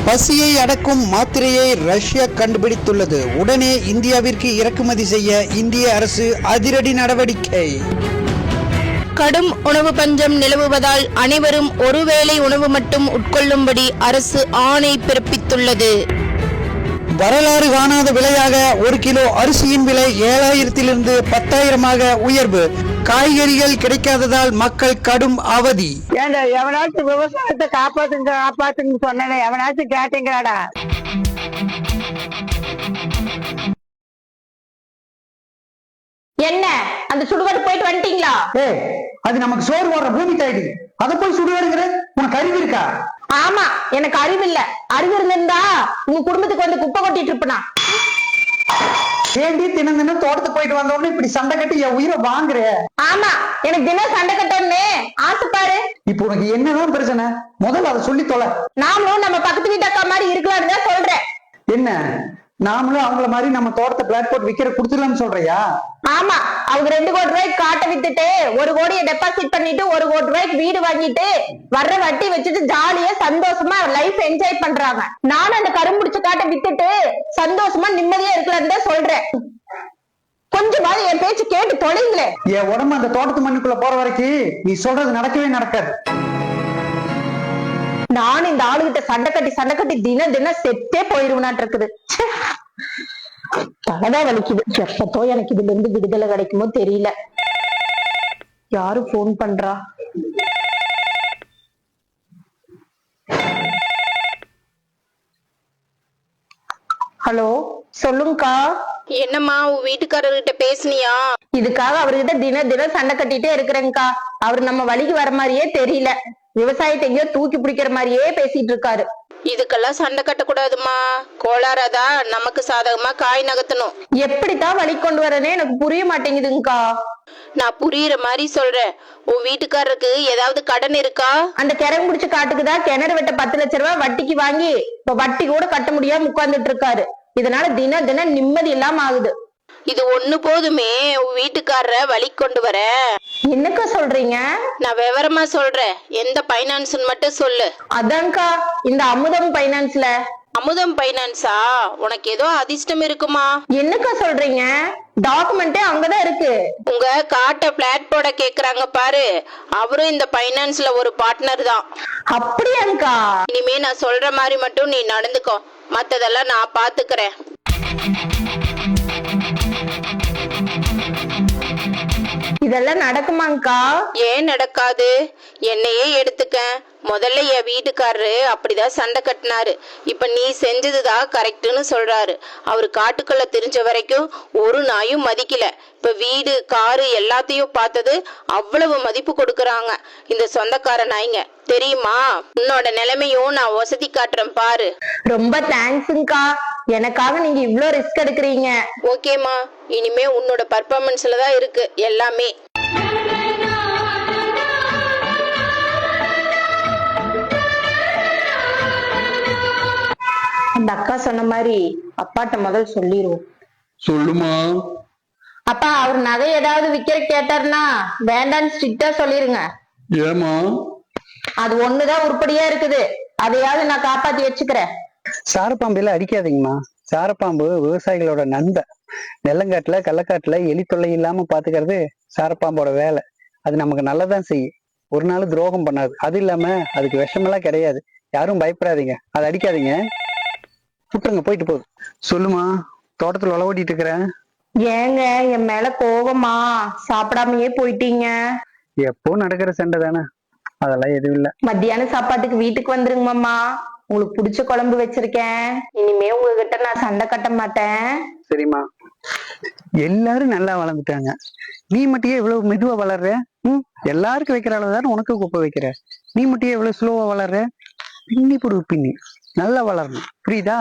பசியை அடக்கும் மாத்திரையை ரஷ்யா கண்டுபிடித்துள்ளது. உடனே இந்தியாவிற்கு இறக்குமதி செய்ய இந்திய அரசு அதிரடி நடவடிக்கை. கடும் உணவு பஞ்சம் நிலவுவதால் அனைவரும் ஒருவேளை உணவு மட்டும் உட்கொள்ளும்படி அரசு ஆணை பிறப்பித்துள்ளது. வரலாறு காணாத விலையாக 1 கிலோ அரிசியின் விலை 7000 10,000 உயர்வு. காய்கறிகள் கிடைக்காததால் மக்கள் கடும் அவதி. ஏண்டா எவனாச்சும் விவசாயத்தை காப்பாத்துங்க சொன்னேன், எவனாச்சும் கேட்டீங்களாடா? என்ன அந்த சுடுகாடு போயிட்டு வந்துட்டீங்களா? அது நமக்கு சோறு போடுற பூமி தாய்டி, அதை போய் சுடுகாடுங்கிற உனக்கு அறிவு இருக்கா? ஆமா, எனக்கு அறிவு இல்ல. அறிவு இருந்திருந்தா உங்க குடும்பத்துக்கு வந்து குப்பை கொட்டிட்டு இருப்பனா? ஏண்டி தினம் தோட்டத்துக்கு போயிட்டு வந்த உடனே இப்படி சண்டை கட்டி என் உயிரை வாங்குற? ஆமா, எனக்கு தினம் சண்டை கட்டணும்னு ஆசைப்பாரு. இப்ப உனக்கு என்னதான் பிரச்சனை? முதல்ல அதை சொல்லி தொலை. நாமளும் நம்ம பக்கத்து வீட்டு அக்கா மாதிரி இருக்கலாம்னு தான் சொல்றேன். என்ன, நாமளும் அவங்கள மாதிரி நம்ம தோட்டத்தை பிளாட் போட்டு விக்கிற குடுத்துடலாம்னு சொல்றியா? ஆமா, அவங்க 2 கோடி ரூபாய்க்கு காட்டை வித்துட்டு 1 கோடியை டெபாசிட் பண்ணிட்டு 1 கோடி ரூபாய்க்கு வீடு வாங்கிட்டு வர்ற வட்டி வச்சுட்டு ஜாலியா சந்தோஷமா லைஃப் என்ஜாய் பண்றாங்க. நானும் அந்த கரும்புடிச்ச காட்டை வித்துட்டு சந்தோஷமா நிம்மதியா இருக்கலாம்னு தான் சொல்றேன். கொஞ்சமாவது என் பேச்சு கேட்டு தொலைங்களே. என் உடம்பு அந்த தோட்டத்து மண்ணுக்குள்ள போற வரைக்கும் நீ சொல்றது நடக்கவே நடக்காது. நானும் இந்த ஆளுகிட்ட சண்டை கட்டி தினம் செத்தே போயிருவனாட்டு இருக்குது. தலைதான் வலிக்குது. எப்பத்தோ எனக்கு இதுல இருந்து விடுதலை கிடைக்குமோ தெரியல. யாரு போன் பண்றா? ஹலோ, சொல்லுங்கக்கா. என்னம்மா, உன் வீட்டுக்காரர்கிட்ட பேசுனியா? இதுக்காக அவர்கிட்ட தினம் சண்டை கட்டிட்டே இருக்கிறேங்கக்கா. அவர் நம்ம வழிக்கு வர மாதிரியே தெரியல. விவசாயத்தை எங்கேயோ தூக்கி பிடிக்கிற மாதிரியே பேசிட்டு இருக்காரு. இதுக்கெல்லாம் சண்டை கட்டக்கூடாதுமா. கோளாறாதான் நமக்கு சாதகமா காய் நகர்த்தணும். எப்படித்தான் வழி கொண்டு வரனே எனக்கு புரிய மாட்டேங்குதுங்கக்கா. நான் புரியுற மாதிரி சொல்றேன். உன் வீட்டுக்காரருக்கு ஏதாவது கடன் இருக்கா? அந்த கிணறு முடிச்சு காட்டுக்குதான் கிணறு வெட்ட 10 லட்சம் ரூபாய் வட்டிக்கு வாங்கி இப்ப வட்டி கூட கட்ட முடியாம உட்கார்ந்துட்டு இருக்காரு. இதனால தினம் நிம்மதி இல்லாம ஆகுது. இது ஒண்ணு போதுமே உன் வீட்டுக்காரரை வழி கொண்டு வர. என்னக்கா சொல்றீங்க? நான் விவரமா சொல்றேன். எந்த பைனான்ஸ் மட்டும் சொல்லு. அதான்க்கா, இந்த அமுதம் பைனான்ஸ்ல. அமுதம் பைனான்ஸா? உனக்கு ஏதோ அதிர்ஷ்டம் இருக்குமா? என்னக்கா சொல்றீங்க? டாக்குமெண்டே அங்கதான் இருக்கு. உங்க காட்ட பிளாட் போட கேக்குறாங்க பாரு, அவரும் இந்த பைனான்ஸ்ல ஒரு பார்ட்னர் தான். அப்படியாங்கா? இனிமே நான் சொல்ற மாதிரி மட்டும் நீ நடந்துக்கோ, மத்ததெல்லாம் நான் பாத்துக்கிறேன். இதெல்லாம் நடக்குமாங்கா? ஏன் நடக்காது? என்னையே எடுத்துக்க. முதல்ல என் வீட்டுக்காரரு அப்படிதான் சண்டை கட்டினாரு. இப்ப நீ செஞ்சதுதான் கரெக்ட்னு சொல்றாரு. அவரு காட்டுக்குள்ள தெரிஞ்ச வரைக்கும் ஒரு நாயும் மதிக்கல. இப்ப வீடு காரு எல்லாத்தையும் பார்த்தது அவ்வளவு மதிப்பு கொடுக்கறாங்க இந்த சொந்தக்கார நாய்ங்க, தெரியுமா? உன்னோட நிலைமையும் நான் வசதி காட்டுறேன் பாரு. ரொம்ப தேங்க்ஸ்ங்கா. எனக்காக நீங்க இவ்ளோ ரிஸ்க் எடுக்கிறீங்க. ஓகேமா, இனிமே உன்னோட பர்ஃபார்மன்ஸ்ல தான் இருக்கு எல்லாமே. அந்த அக்கா சொன்ன மாதிரி அப்பாட்ட முதல் சொல்லிடுவோம். சொல்லுமா. அப்பா, அவர் நகை ஏதாவது விக்கிற கேட்டாருன்னா வேண்டான்னு ஸ்ட்ரிக்டா சொல்லிருங்க. ஏமா? அது ஒண்ணுதான் உருப்படியா இருக்குது, அதையாவது நான் காப்பாத்தி வச்சுக்கிறேன். சாரப்பாம்புல அடிக்காதீங்கம்மா. சாரப்பாம்பு விவசாயிகளோட நண்பன். நெல்லங்காட்டுல கள்ளக்காட்டுல எலி தொல்லை இல்லாம பாத்துக்கிறது சாரப்பாம்போட வேலை. அது நமக்கு நல்லதான் செய்யும், ஒரு நாள் துரோகம் பண்ணாது. அது இல்லாம அதுக்கு விஷமெல்லாம் கிடையாது. யாரும் பயப்படாதீங்க, அதை அடிக்காதீங்க. விட்டுருங்க, போயிட்டு போகுது. சொல்லுமா, தோட்டத்துல உழவட்டிட்டு இருக்கிறேன். ஏங்க என் மேல கோவமா? சாப்பிடாமயே போயிட்டீங்க. எப்போ நடக்கிற சண்டை தானே, அதெல்லாம் எதுவும் இல்ல. மத்தியான சாப்பாட்டுக்கு வீட்டுக்கு வந்துருங்க மாமா. உங்களுக்கு பிடிச்ச குழம்பு வச்சிருக்கேன். இனிமே உங்ககிட்ட நான் சண்டை கட்ட மாட்டேன். சரிம்மா. எல்லாரும் நல்லா வளர்ந்துட்டாங்க, நீ மட்டும் இவ்வளவு மெதுவா வளர்ற? எல்லாருக்கும் வைக்கிற அளவு தானே உனக்கு குப்பை வைக்கிற. நீ மட்டும் எவ்வளவு ஸ்லோவா வளர்ற? பின்னி புடு பின்னி நல்லா வளரணும், புரியுதா?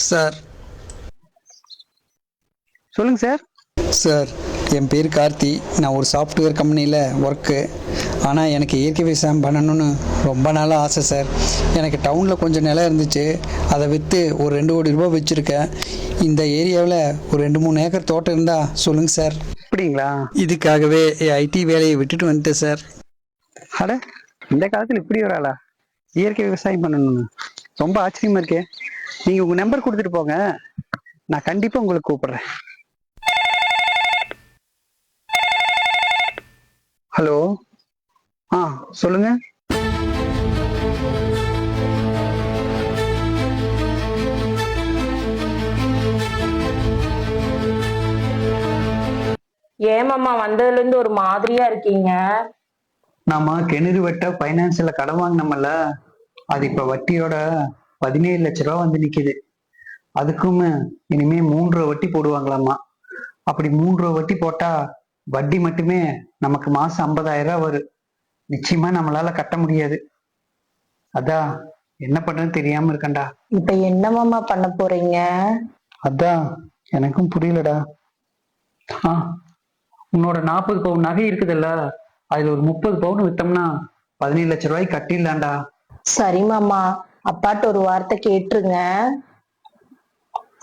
சார். சொல்லுங்க சார். சார், என் பேர் கார்த்தி. நான் ஒரு சாஃப்ட்வேர் கம்பெனியில் ஒர்க்கு. ஆனால் எனக்கு இயற்கை விவசாயம் பண்ணணும்னு ரொம்ப நாளாக ஆசை சார். எனக்கு டவுனில் கொஞ்சம் நிலம் இருந்துச்சு, அதை விற்று ஒரு 2 கோடி ரூபாய் வச்சுருக்கேன். இந்த ஏரியாவில் ஒரு 2-3 ஏக்கர் தோட்டம் இருந்தால் சொல்லுங்கள் சார். அப்படிங்களா? இதுக்காகவே ஐடி வேலையை விட்டுட்டு வந்துட்டேன் சார். அட, இந்த காலத்துல இப்படி ஒரு ஆளா இயற்கை விவசாயம் பண்ணணும்னு? ரொம்ப ஆச்சரியமா இருக்கே. நீங்க உங்க நம்பர் கொடுத்துட்டு போங்க, நான் கண்டிப்பா உங்களுக்கு கூப்பிடுறேன். ஹலோ, சொல்லுங்க. ஏமாமா வந்ததுல இருந்து ஒரு மாதிரியா இருக்கீங்க? நாம கிணறு வெட்ட பைனான்ஸ்ல கடன் வாங்கினோம்ல, அது இப்ப வட்டியோட 17 லட்ச ரூபா வந்து நிக்குது. அதுக்கும் இனிமே 3 வட்டி போடுவாங்களாமா. அப்படி 3 வட்டி போட்டா வட்டி மட்டுமே நமக்கு மாசம் 50,000 ரூபாய் வரும். நிச்சயமா நம்மளால கட்ட முடியாது. அதான் என்ன பண்றதுன்னு தெரியாம இருக்கேன்டா. இப்ப என்னமாமா பண்ண போறீங்க? அதான் எனக்கும் புரியலடா. உன்னோட 40 பவுன் நகை இருக்குதுல்ல, அதுல ஒரு 30 பவுன் வித்தோம்னா 17 லட்ச ரூபாய்க்கு கட்டிடலாம்டா. சரி மாமா, அப்பாட்ட ஒரு வார்த்தை கேட்டுருங்க.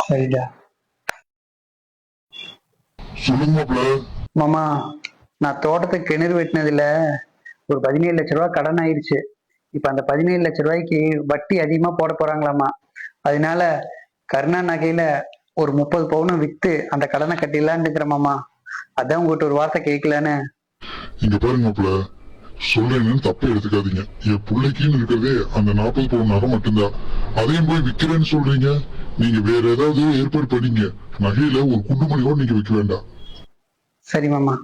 சரிடா. சொல்லுங்க மாப்ள. மாமா, நான் தோட்டத்துக்கு கிணறு வெட்டினதுல ஒரு 17 லட்ச ரூபாய் கடன் ஆயிடுச்சு. இப்ப அந்த 17 லட்ச ரூபாய்க்கு வட்டி அதிகமா போட போறாங்களாமா. அதனால கருணா நகையில ஒரு 30 பவுனும் வித்து அந்த கடனை கட்டிடலான்னு இருக்கிற மாமா. அதான் உங்ககிட்ட ஒரு வார்த்தை கேட்கலான்னு. இங்க பாருங்க மாப்ள, சொல்றேன்னு தப்பா எடுத்துக்காதீங்க. என் பிள்ளைக்குன்னு இருக்கிறதே அந்த 40 பவுன் நகை மட்டும்தான். அதையும் போய் விக்கிறேன்னு சொல்றீங்க. நீங்க வேற ஏதாவது ஏற்பாடு பண்ணீங்க. நகையில ஒரு குண்டுமணி கூட நீங்க வைக்க வேண்டாம். சரி மாமா.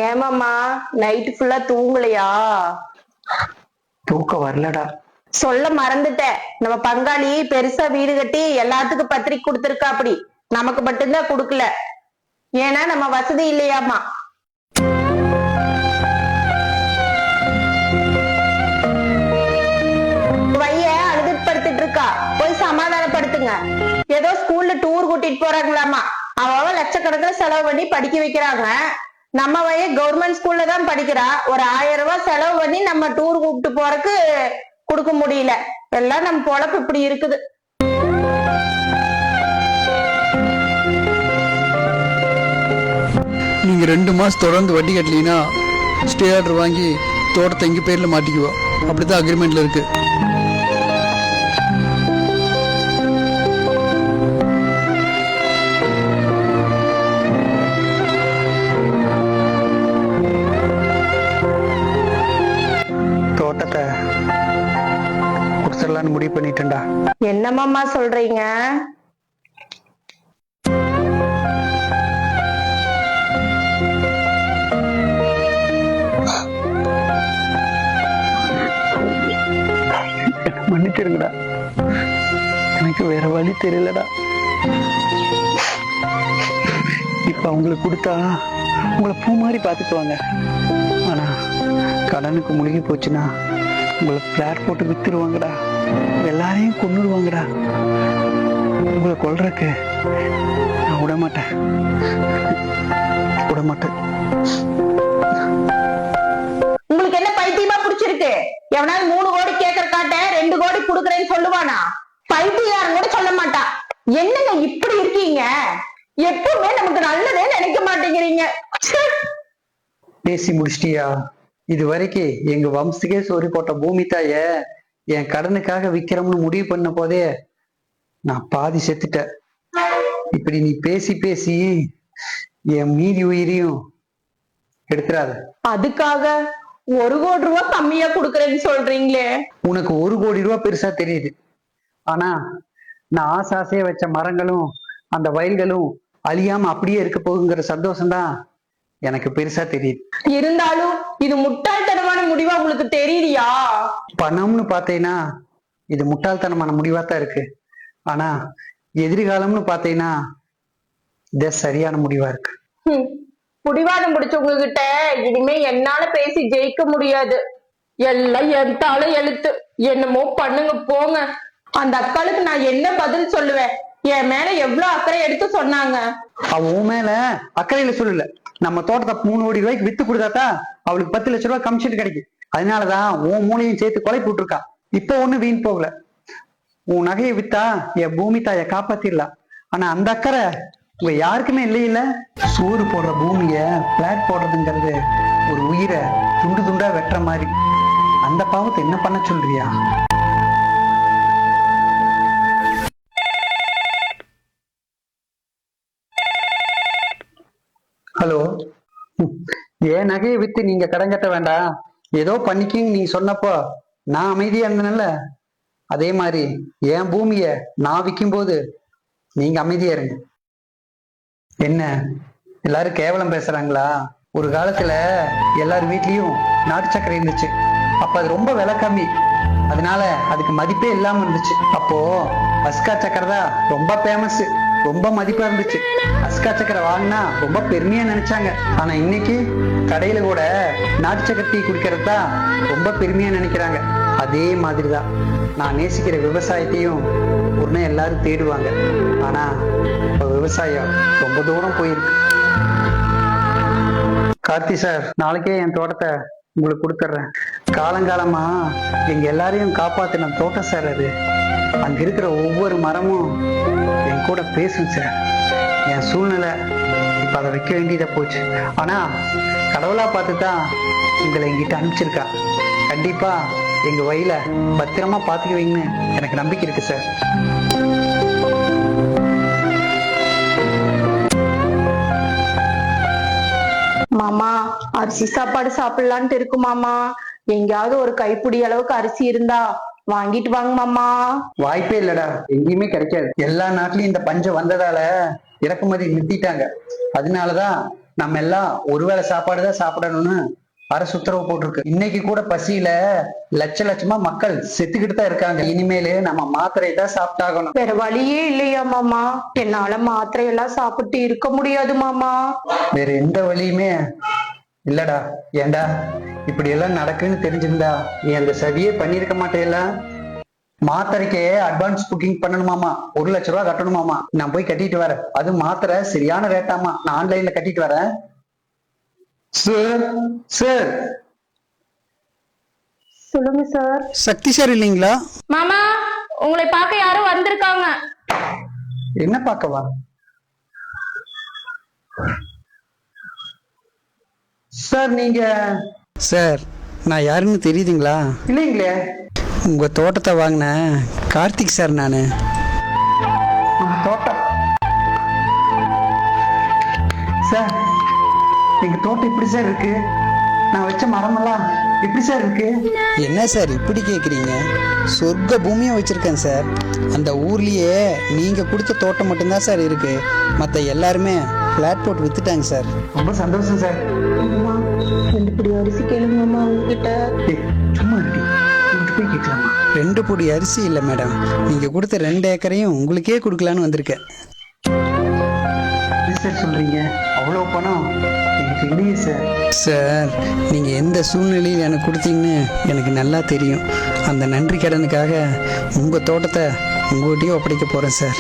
ஏமாமா நைட் ஃபுல்லா தூங்கலையா? தூக்கம் வரலடா. சொல்ல மறந்துட்டேன், நம்ம பங்காளி பெருசா வீடு கட்டி எல்லாத்துக்கும் பத்திரிக்கை கொடுத்திருக்கா. அப்படி நமக்கு மட்டும்தான் கொடுக்கல. ஏன்னா நம்ம வசதி இல்லையாமா. வைய அழுதுட்டு படுத்துட்டு இருக்கா, போய் சமாதானப்படுத்துங்க. ஏதோ ஸ்கூல்ல டூர் கூட்டிட்டு போறாங்களாமா. அவ லட்சக்கணக்கில் செலவு பண்ணி படிக்க வைக்கிறாங்க. நம்ம வைய கவர்மெண்ட் ஸ்கூல்ல தான் படிக்கிறா. ஒரு 1000 ரூபாய் செலவு பண்ணி நம்ம டூர் கூப்பிட்டு போறதுக்கு கொடுக்க முடியல. எல்லாம் நம்ம பொழப்பு இப்படி இருக்குது. நீங்க 2 மாசம் தொடர்ந்து வட்டி கட்டலீங்கன்னா ஸ்டே ஆர்டர் வாங்கி தோட்டத்தை எங்க பேர்ல மாட்டிக்குவோம். அப்படித்தான் அக்ரிமெண்ட்ல இருக்கு. தோட்டத்தை குடிச்சிடலான்னு முடிவு பண்ணிட்டேன்டா. என்னமாமா சொல்றீங்க? மன்னிச்சிருங்கடா, எனக்கு வேற வழி தெரியலடா. இப்ப அவங்களுக்கு கொடுத்தா உங்களை பூ மாதிரி பாத்துக்குவாங்க. ஆனா கடனுக்கு முழுகி போச்சுன்னா உங்களை பிளாட் போட்டு வித்துருவாங்கடா. எல்லாரையும் கொன்னுடுவாங்கடா. உங்களை கொல்றதுக்கு நான் விட மாட்டேன். உங்களுக்கு என்ன பைத்தியமா பிடிச்சிருக்கு? எவனாவது 3 கோடி கேட்கற காட்ட 2 கோடி குடுக்கறேன்னு சொல்லுவானா? பைத்தியம் கூட சொல்ல மாட்டா. என்னங்க இப்படி இருக்கீங்க? எப்பவுமே நமக்கு நல்லதே நினைக்க மாட்டேங்கிறீங்க. பேசி முடிச்சிட்டியா? இது வரைக்கும் எங்க வம்சத்துக்கே சோறு போட்ட பூமி தாய என் கடனுக்காக விக்கிறோம்னு முடிவு பண்ண போதே நான் பாதி செத்துட்டேன். இப்படி நீ பேசி பேசி என் மீதி உயிரையும் எடுத்துறாத. அதுக்காக 1 கோடி ரூபாய் கம்மியா குடுக்கறேன்னு சொல்றீங்களே? உனக்கு 1 கோடி ரூபாய் பெருசா தெரியுது. ஆனா நான் ஆசாசைய வச்ச மரங்களும் அந்த வயல்களும் அழியாம அப்படியே இருக்க போகுங்கிற சந்தோஷம்தான் எனக்கு பெருசா தெரியுது. இருந்தாலும் இது முட்டாள்தனமான முடிவா உங்களுக்கு தெரியலையா? பணம்னு பார்த்தீங்கன்னா இது முட்டாள்தனமான முடிவா தான் இருக்கு. ஆனா எதிர்காலம்னு பார்த்தீங்கன்னா இது சரியான முடிவா இருக்கு. புடிவாதம் பிடிச்சவங்க கிட்ட இனிமே என்னால பேசி ஜெயிக்க முடியாது. எல்லாம் என் தலை எழுத்து. என்னமோ பண்ணுங்க போங்க. அந்த அக்காளுக்கு நான் என்ன பதில் சொல்லுவேன்? என் மேல எவ்வளவு அக்கறை எடுத்து சொன்னாங்க. அவ உன் மேல அக்கறையில சொல்லல, நம்ம தோட்டத்தை 3 கோடி ரூபாய்க்கு வித்து கொடுத்தாத்தா அவளுக்கு 10 லட்சம் ரூபாய் கமிஷன் கிடைக்கும். அதனாலதான் உன் மூளையும் சேர்த்து கொலை போட்டிருக்கா. இப்ப ஒண்ணு வீண் போகல. உன் நகையை வித்தா என் பூமி தாயை காப்பாத்திடலாம். ஆனா அந்த அக்கறை உங்க யாருக்குமே இல்லையில. சோறு போடுற பூமிய பிளாட் போடுறதுங்கிறது ஒரு உயிரை துண்டு துண்டா வெட்டுற மாதிரி. அந்த பாவத்தை என்ன பண்ண சொல்றியா? ஹலோ, என் நகையை வித்து நீங்க கடன் கட்ட வேண்டாம், ஏதோ பண்ணிக்கின்னு நீ சொன்னப்போ நான் அமைதியா இருந்தேன்ல, அதே மாதிரி என் பூமிய நான் விற்கும் போது நீங்க அமைதியா இருங்க. என்ன எல்லாரும் கேவலம் பேசுறாங்களா? ஒரு காலத்துல எல்லார் வீட்லயும் நாட்டு சக்கரை இருந்துச்சு. அப்ப அது ரொம்ப விலை கம்மி, அதனால அதுக்கு மதிப்பே இல்லாம இருந்துச்சு. அப்போ அஸ்கா சக்கரை தான் ரொம்ப ஃபேமஸ், ரொம்ப மதிப்பா இருந்துச்சு. அஸ்கா சக்கரை வாங்கினா ரொம்ப பெருமையா நினைச்சாங்க. ஆனா இன்னைக்கு கடையில கூட நாட்டு சக்கரை டீ குடிக்கிறது தான் ரொம்ப பெருமையா நினைக்கிறாங்க. அதே மாதிரிதான் நான் நேசிக்கிற விவசாயத்தையும் ஒரு நாள் எல்லாரும் தேடுவாங்க. ஆனா இப்ப விவசாயம் ரொம்ப தூரம் போயிருக்கு. கார்த்தி சார், நாளைக்கே என் தோட்டத்தை உங்களுக்கு கொடுத்துட்றேன். காலங்காலமா எங்க எல்லாரையும் காப்பாத்தின தோட்டம் சார் அது. அங்க இருக்கிற ஒவ்வொரு மரமும் என் கூட பேசும் சார். என் சூழ்நிலை இப்ப அதை வைக்க வேண்டியதா போச்சு. ஆனா கடவுளா பார்த்துதான் உங்களை எங்கிட்ட அனுப்பிச்சிருக்கா. கண்டிப்பா எங்க வயல பத்திரமா பாத்துக்குவீங்கன்னு எனக்கு நம்பிக்கை இருக்கு சார். மாமா, அரிசி சாப்பாடு சாப்பிடலான்ட்டு இருக்கு மாமா. எங்கேயாவது ஒரு கைப்பிடி அளவுக்கு அரிசி இருந்தா வாங்கிட்டு வாங்க மாமா. வாய்ப்பே இல்லடா, எங்கேயுமே கிடைக்காது. எல்லா நாட்டிலயும் இந்த பஞ்சம் வந்ததால இறக்குமதி நிறுத்திட்டாங்க. அதனாலதான் நம்ம எல்லாம் ஒருவேளை சாப்பாடுதான் சாப்பிடணும்னு அரசு உத்தரவு போட்டிருக்கு. இன்னைக்கு கூட பசியில லட்சமா மக்கள் செத்துக்கிட்டு தான் இருக்காங்க. இனிமேலு நம்ம மாத்திரை தான் சாப்பிட்டாகணும். வேற வழியே இல்லையா மாமா? என்னால மாத்திரை எல்லாம் சாப்பிட்டு இருக்க முடியாது மாமா. வேற எந்த வழியுமே இல்லடா. ஏண்டா இப்படி எல்லாம் நடக்குன்னு தெரிஞ்சிருந்தா நீ அந்த சதியே பண்ணிருக்க மாட்டேல. மாத்திரைக்கே அட்வான்ஸ் புக்கிங் பண்ணணுமாமா, 1 லட்சம் ரூபாய் கட்டணுமாமா. நான் போய் கட்டிட்டு வரேன். அது மாத்திரை சரியான ரேட்டாமா, நான் ஆன்லைன்ல கட்டிட்டு வரேன். Sir sir. சொல்லுங்க சார். சக்தி சார் இல்லைங்களா? மாமா, உங்களை பார்க்க யாரும் வந்திருக்காங்க. என்ன பார்க்கவா? சார் நீங்க? சார், நான் யாருன்னு தெரியுதுங்களா? இல்லைங்களே. உங்க தோட்டத்தை வாங்கின கார்த்திக் சார் நானு. தோட்டம் சார், எங்க தோட்டம் எப்படி சார் இருக்கு? நான் வச்ச மரமெல்லாம் எப்படி சார் இருக்கு? என்ன சார் இப்படி கேட்குறீங்க? சொர்க்க பூமியை வச்சிருக்கேன் சார். அந்த ஊர்லயே நீங்க கொடுத்த தோட்டம் மட்டும்தான் சார் இருக்கு. மற்ற எல்லாருமே பிளாட் போட்டு வித்துட்டாங்க சார். ரொம்ப சந்தோஷம் சார். 2 பிடி அரிசி கேளுங்க மாமா உங்ககிட்ட. சும்மா இருக்கு, போய் கேட்கலாமா? 2 பொடி அரிசி இல்லை மேடம், நீங்க கொடுத்த 2 ஏக்கரையும் உங்களுக்கே கொடுக்கலான்னு வந்திருக்கேன். சார் சொல்றீங்க? அவ்வளவு பணம் எனக்கு இல்லையே சார். சார், நீங்க எந்த சூழ்நிலையில் எனக்கு கொடுத்தீங்கன்னு எனக்கு நல்லா தெரியும். அந்த நன்றி கடனுக்காக உங்க தோட்டத்தை உங்கள்கிட்டயே ஒப்படைக்க போறேன் சார்.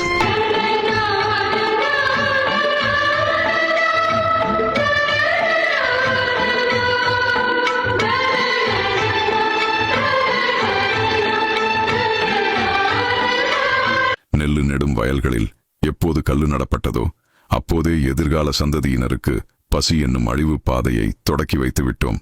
நெல்லு நெடும் வயல்களில் எப்போது கல்லு நடப்பட்டதோ அப்போதே எதிர்கால சந்ததியினருக்கு பசி என்னும் அழிவு பாதையை தொடக்கி வைத்து விட்டோம்.